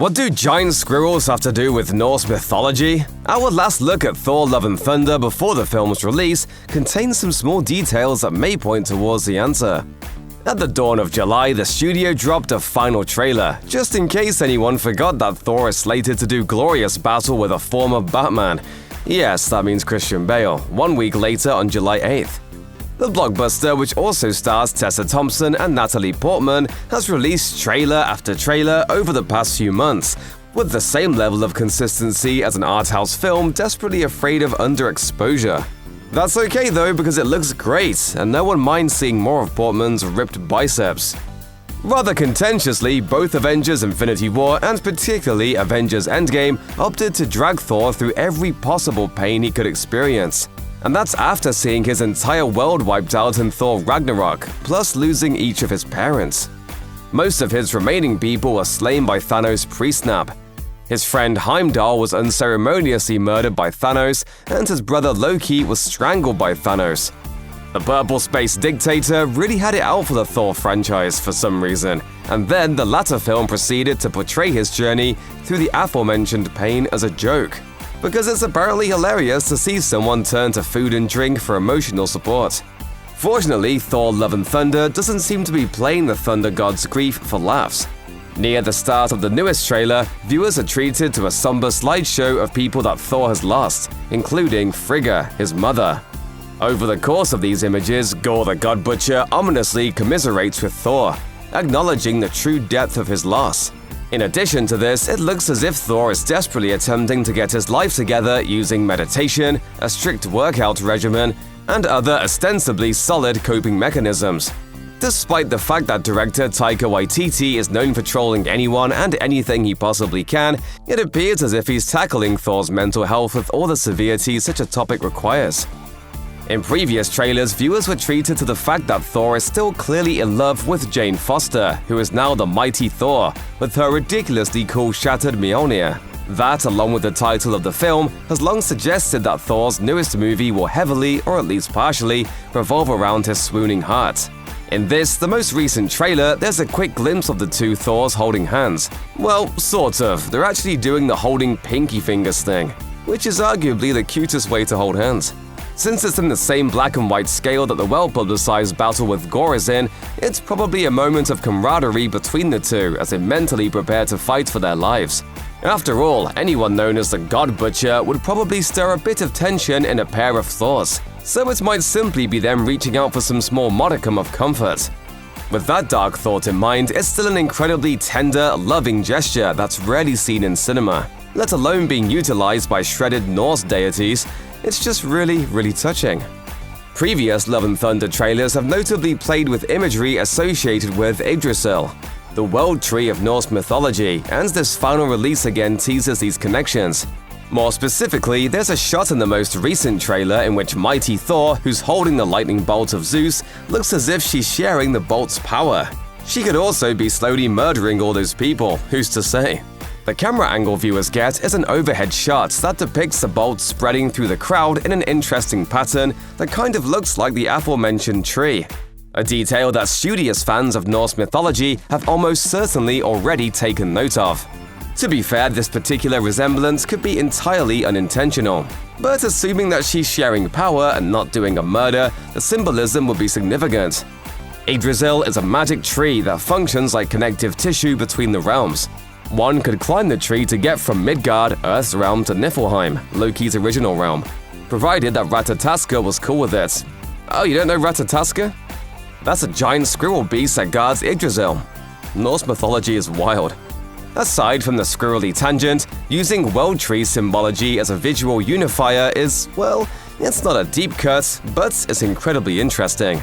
What do giant squirrels have to do with Norse mythology? Our last look at Thor: Love and Thunder before the film's release contains some small details that may point towards the answer. At the dawn of July, the studio dropped a final trailer, just in case anyone forgot that Thor is slated to do glorious battle with a former Batman. Yes, that means Christian Bale, 1 week later on July 8th. The blockbuster, which also stars Tessa Thompson and Natalie Portman, has released trailer after trailer over the past few months, with the same level of consistency as an art house film desperately afraid of underexposure. That's okay though, because it looks great, and no one minds seeing more of Portman's ripped biceps. Rather contentiously, both Avengers: Infinity War and particularly Avengers: Endgame opted to drag Thor through every possible pain he could experience. And that's after seeing his entire world wiped out in Thor: Ragnarok, plus losing each of his parents. Most of his remaining people were slain by Thanos pre-snap. His friend Heimdall was unceremoniously murdered by Thanos, and his brother Loki was strangled by Thanos. The purple space dictator really had it out for the Thor franchise for some reason, and then the latter film proceeded to portray his journey through the aforementioned pain as a joke. Because it's apparently hilarious to see someone turn to food and drink for emotional support. Fortunately, Thor: Love and Thunder doesn't seem to be playing the Thunder God's grief for laughs. Near the start of the newest trailer, viewers are treated to a somber slideshow of people that Thor has lost, including Frigga, his mother. Over the course of these images, Gorr the God Butcher ominously commiserates with Thor, acknowledging the true depth of his loss. In addition to this, it looks as if Thor is desperately attempting to get his life together using meditation, a strict workout regimen, and other ostensibly solid coping mechanisms. Despite the fact that director Taika Waititi is known for trolling anyone and anything he possibly can, it appears as if he's tackling Thor's mental health with all the severity such a topic requires. In previous trailers, viewers were treated to the fact that Thor is still clearly in love with Jane Foster, who is now the mighty Thor, with her ridiculously cool shattered Mjolnir. That, along with the title of the film, has long suggested that Thor's newest movie will heavily, or at least partially, revolve around his swooning heart. In this, the most recent trailer, there's a quick glimpse of the two Thors holding hands. Well, sort of. They're actually doing the holding pinky fingers thing, which is arguably the cutest way to hold hands. Since it's in the same black and white scale that the well-publicized battle with Gorr is in, it's probably a moment of camaraderie between the two as they mentally prepare to fight for their lives. After all, anyone known as the God Butcher would probably stir a bit of tension in a pair of Thors, so it might simply be them reaching out for some small modicum of comfort. With that dark thought in mind, it's still an incredibly tender, loving gesture that's rarely seen in cinema, let alone being utilized by shredded Norse deities. It's just really touching. Previous Love and Thunder trailers have notably played with imagery associated with Yggdrasil, the world tree of Norse mythology, and this final release again teases these connections. More specifically, there's a shot in the most recent trailer in which mighty Thor, who's holding the lightning bolt of Zeus, looks as if she's sharing the bolt's power. She could also be slowly murdering all those people, who's to say? The camera angle viewers get is an overhead shot that depicts the bolt spreading through the crowd in an interesting pattern that kind of looks like the aforementioned tree. A detail that studious fans of Norse mythology have almost certainly already taken note of. To be fair, this particular resemblance could be entirely unintentional. But assuming that she's sharing power and not doing a murder, the symbolism would be significant. Yggdrasil is a magic tree that functions like connective tissue between the realms. One could climb the tree to get from Midgard, Earth's realm, to Niflheim, Loki's original realm, provided that Ratatoskr was cool with it. Oh, you don't know Ratatoskr? That's a giant squirrel beast that guards Yggdrasil. Norse mythology is wild. Aside from the squirrely tangent, using world tree symbology as a visual unifier is, well, it's not a deep cut, but it's incredibly interesting.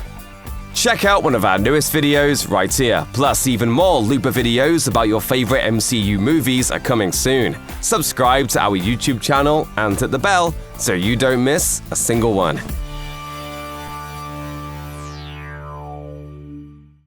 Check out one of our newest videos right here, plus even more Looper videos about your favorite MCU movies are coming soon. Subscribe to our YouTube channel and hit the bell so you don't miss a single one.